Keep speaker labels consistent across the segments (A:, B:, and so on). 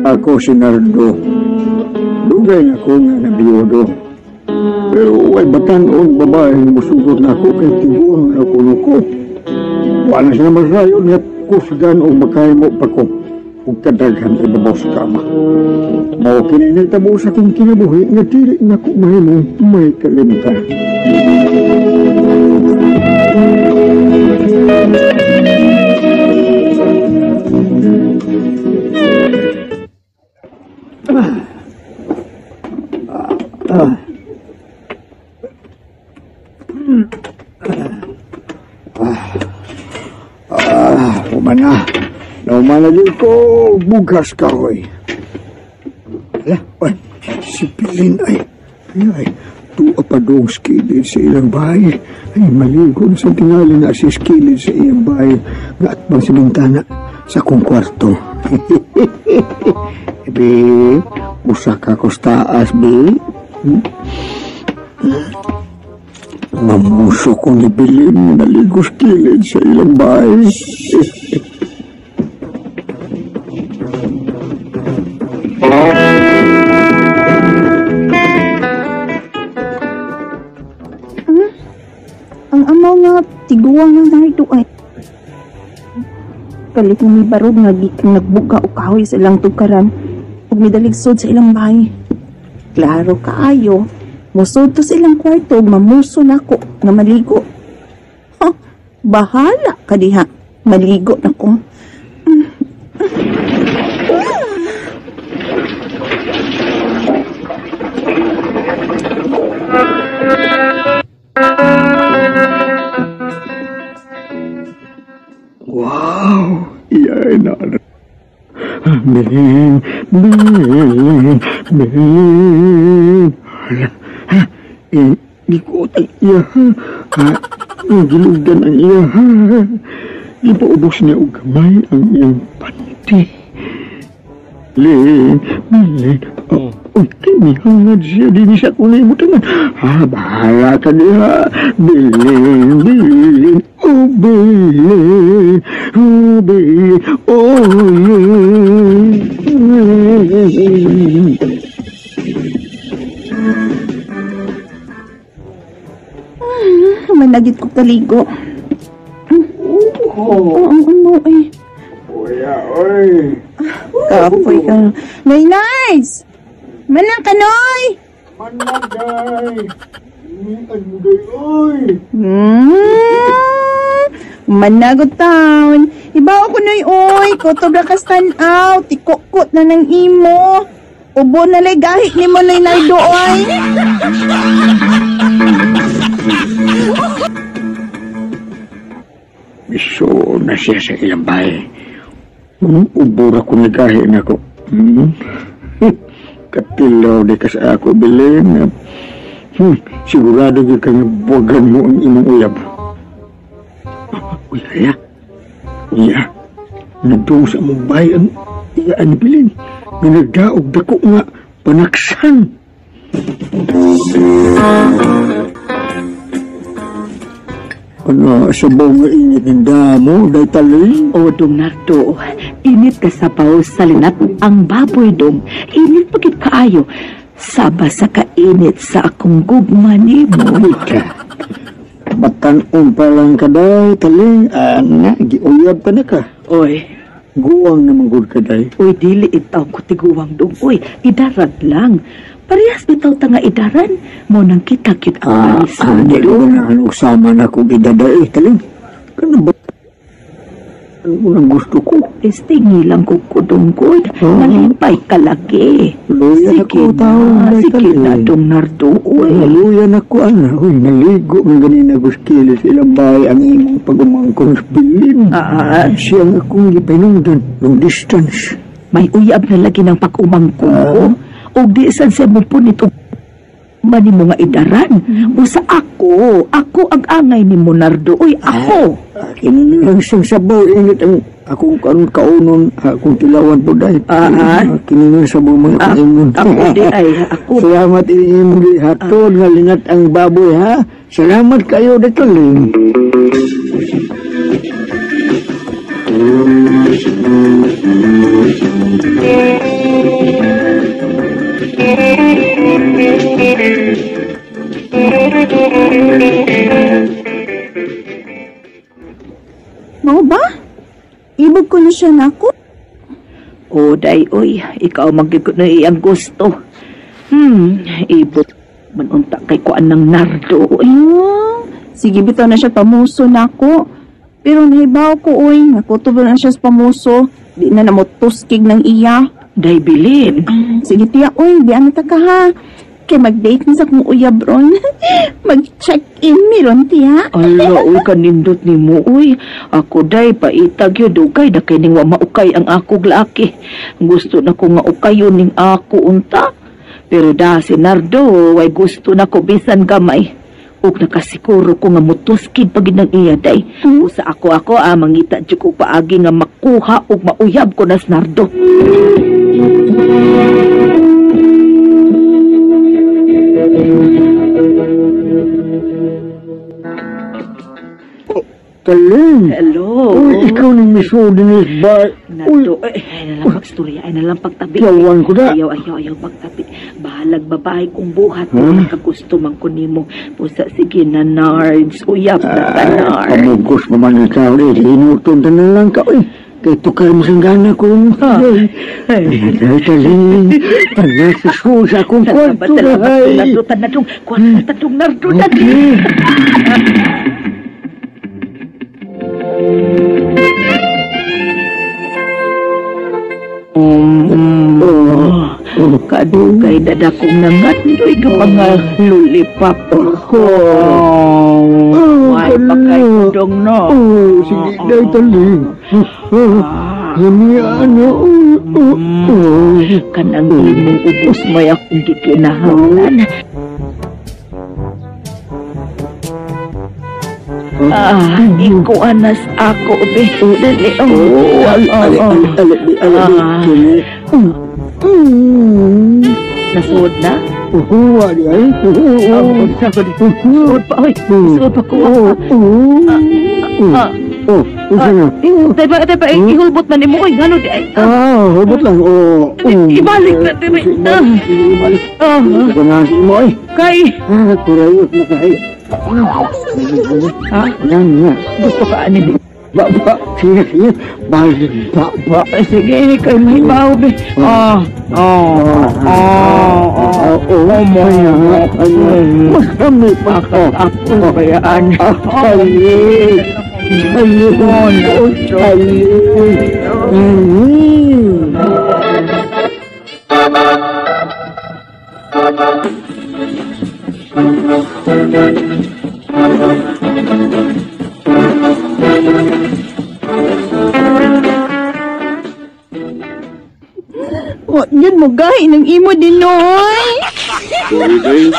A: Ako si Nardo. Dugay na ko nga nabiyudo. Pero ay batan-on babae musugot na ako kay tiguan na kuno ko. Wala siya masayon at kusgan o makay mo pa ko. Ug kadaghan ibabaw sa kama. Mao kini nagtabo sa akong kinabuhi nga dili na ko mahimong may kalimta. Umana. Naumanagin ko bugas ka, hoy. Ala, ay, si Pilin ay tuwa pa doong skilid sa ilang bahay. Ay, maligo na sa tingali na si skilid sa iyang bahay. Nga at bang sa bintana sa akong kwarto. Be, usa ka ko sa taas, be. Mamuso kong ni Pilin naligo skilid sa ilang bahay.
B: Ang amaw nga tiguang ng narito ay kalit nga may barog nga gikang nagbuga o kahoy sa ilang tukaran ug midaligsod sa ilang bahay. Klaro kaayo, musod to sa ilang kwarto ug mamuso nako nga maligo. Ha, bahala ka diha, maligo nako.
A: Wow! Iyay na. Bilin. Hala. Ha? Ikot ang iya. Ha? Gilugan ang iya. Ha? Ipaubos niya og gamay ang iyang panty. Bilin. Uy, kinihangad siya. Dini siya kunay mo tangan. Ha? Bahala ka niya. Bilin. Oh, Bilin. Oh, Bilin. Oh,
B: managit ko kaligo. Ano eh.
A: Kuya, oy.
B: Kapoy ka. Nice! Manang kanoy!
A: Managay. Anugay, oy.
B: Managot taon. Ibaw ko na oy. Kutob na kastan out. Tikokot na ng imo. Ubo na lay gahit ni mo na inardo oy.
A: Iso na siya sa ilang bahay. Ubura ko nagahin ako. Katilaw di ka sa ako, Bilin. Sigurado di ka nga buwagan mo ang imong uyab. Uya. Nagdoon sa mong bahay ang iyaan ni Bilin. Nagdaog dako nga panaksan. Ano, sabaw nga init ng damo, day talay?
C: O, Dong Nardo, init ka sa paus sa linat ang baboy, Dong. Init pagit kaayo. Saba sa kainit sa akong gugma ni mo.
A: Ika, batan-on pa lang ka day, talay. Ana, giuyab ka na ka.
C: Oy,
A: Guwang naman gud ka day.
C: oy, dili itaw ko tiguwang, Dong. Oy, idarat lang. Parehas bitaw ta nga idaran. Mo nang kita-kit ang palisan,
A: Hindi ko na sama na kong idaday, talay. Kano ba? Ano nang gusto ko?
C: Tingi lang ko kudong ko. Nalipay ka lagi.
A: Luya na ko, tao.
C: Sige na, Dong Nardo. Oy,
A: Luya na ko, ana. Uy, naligo ng ganina guskilis ilang bahay ang imong pagumangkong sa Bilin. Siya nga akong ipinungdan long distance.
C: may uyab na lagi ng pag-umangkong ko. O di saan siya mo po nito mani mo nga idaran. Usa ako ang angay ni Monardo. Uy, ako.
A: Akin lang siyang sabaw. Init ang akong kaunon, akong tilawan po dahil. Akin lang sabaw mga kaunon.
C: Ako di ay, ako.
A: Salamat inyong muli hatod nga lingat ang baboy ha. Salamat kayo dito, Ling.
B: Mao ba? Ibog ko na siya nako.
C: O, day, oy, ikaw magigod na iyang gusto. Ibot, manunta kay kuan ng nardo, oy.
B: Sige, bitaw na siya pamuso nako. Pero nahibaw ko, oy, nakutob na siya sa pamuso. Di na namutuskig ng iya.
C: Day, bilin.
B: Sige, tiya, oy, di ano ta ka ha. Kay mag-date na sa kong uyab ron. Mag-check-in mi ron, tiya.
C: Ala, uy, kanindot ni mo, uy. Ako, day, paitag yun, dugay, da kay ning wa maukay ang ako glaki. Gusto na ko nga ukayo ning ako unta. Pero da, si Nardo, way gusto na ko bisan gamay. Ug nakasiguro ko nga mutuskid pagid ng iya, day. Usa ako, mangita dyan ko paagi nga makuha ug mauyab ko na si Nardo.
A: Taling.
C: Hello.
A: Uy, ikaw nang miso din ba?
C: Nato, ay nalang pagstorya, ay nalang pagtabi.
A: Yawan ko da.
C: Ayaw pagtabi. Bahalag babae kong buhat. Kagusto man ko nimo. Pusa, sige na, Nards. Uyap na ka, Nards.
A: Pamugos pa man ang tao rin. Hinuton ta na lang ka. Uy, kay tukar mo sang gana ko yung ay. Taling. Talang sa susa kong kwarto.
C: Tanatong, kwartatong Nardo na. Kadugay dadakong nangandoy ka mga lulipap. Ay, pakaitudong no.
A: Sige, day taling. Ano?
C: Kanang imong ubos may akong gikinahanglan. Iko anas ako, beto. Dali, Nasuod na?
A: Wali ay.
C: Nasuod pa, oy. Nasuod pa ko.
A: Isa na.
C: Tepa, ihulbot man ni mo, oy. Gano di ay.
A: Hubot lang.
C: Ibalik na, tepa.
A: Ibalik. Ito na si mo ay.
C: Kay.
A: Kurayot na kayo. Yan nga.
C: Gusto ka, ani di.
A: Ba. Sige. Balik. Ba.
C: Sige, kay may baho, be.
A: Mas kami pa ka.
C: Ako, bayaan.
B: Wa yun mo gahi ng imo din noy.
D: Sorry guys,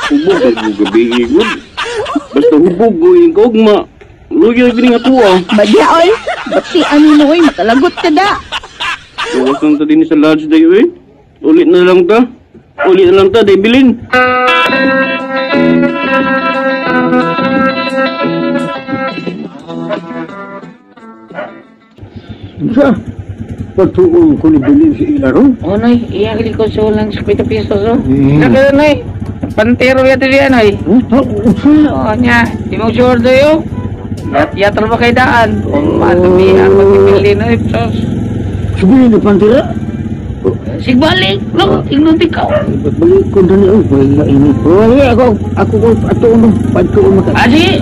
D: hubog ang mga gabi igod. Basta hubog ko yung kaugma. Luyo yung nga tuwa.
B: Badya oy. Bati ani mo oy, matalagot ka da.
D: Huwag kang ta din sa lodge dayo eh. Ulit na lang ta, day bilin.
A: Sa pagtuon ko ni Bilin si Ilaro.
E: Oh, Nay, iya kali ko so lang 50 pesos, oh. Naka, Nay, pantero yata diyan, Nay. Oh, nya, di mo sure dayo. Yatal ba kay daan? Madami ang magpipili na ipsos.
A: Sabihin ni Pantera.
E: Sigbalik, lo, tingnan ikaw.
A: Balik ko na niyo. Wala ini. Wala ako ko patuon maka.
E: Asi,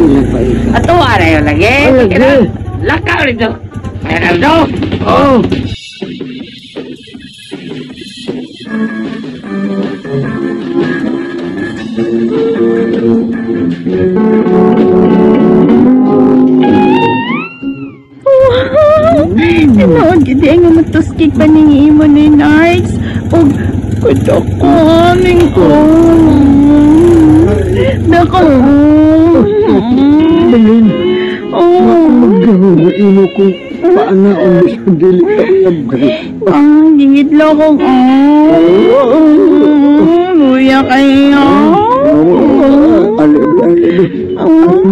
A: Ilan pa isa.
E: ato ara yun lagi.
A: Lagi.
E: Lakaw rito. Meron daw.
A: Oh.
B: Tinood gid nga matuskig pa ning imo ni Nards. Og kadakaning ko. Dako.
A: Bilin.
B: Oh.
A: Magano ino ko paana ang gusto dili ka uyab.
B: Dingit lang ko. Luya kayo.
A: Ali.
B: Oh,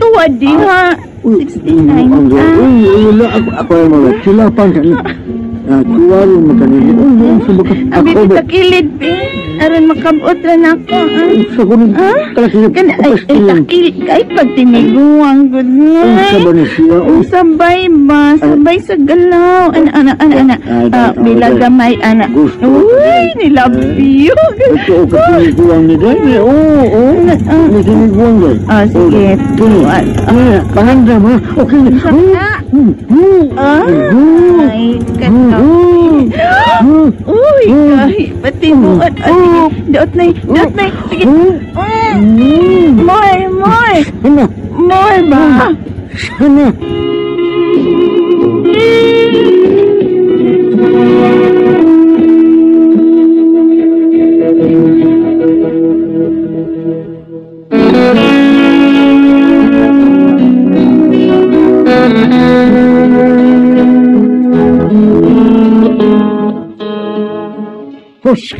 B: tuwa di ha. 69 ka.
A: Wala ako ay mga silapan ka na. Tuwaro mo kanili.
B: Abi kita kilid, aron makabot rin ako.
A: Sa kunin, kalakilip.
B: Ay, takilid ka. Ay, pagtiniguang good
A: Sa ba
B: night.
A: na siya?
B: Sabay ba? Sabay sa galaw. Ana. Bilang gamay, ana. Uy, nilabyo.
A: Ito, katiniguang ni Day. Oo. May tiniguang Day.
B: Sige. Tuwan.
A: Panganda mo. Okay.
B: Ay, kata. Uy, kahit pati mo. Daot na. Sige. Moy.
A: Ano?
B: Moy ba?
A: Ano?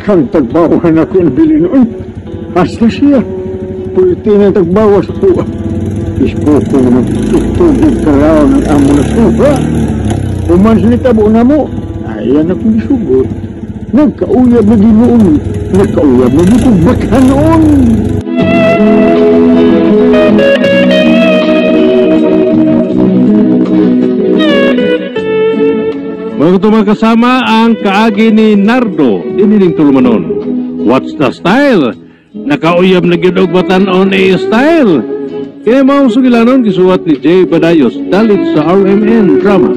A: Kang tagbawan ako ang bili noon. Hasta siya. Pwede na tagbawas po. Isko ko nagtutugig karaw ng amo na suha. Umans ni tabo na mo. Ayan akong isugot. Nagkauyab na din noon. Nagkauyab na din kong baka noon.
F: Mga kasama ang kaagi ni Nardo, inining tulumanon. What's the style? Nakauyab na ginog batanon style. Kaya maong sugilanon gisuwat ni Jay Badayos dalit sa RMN Drama.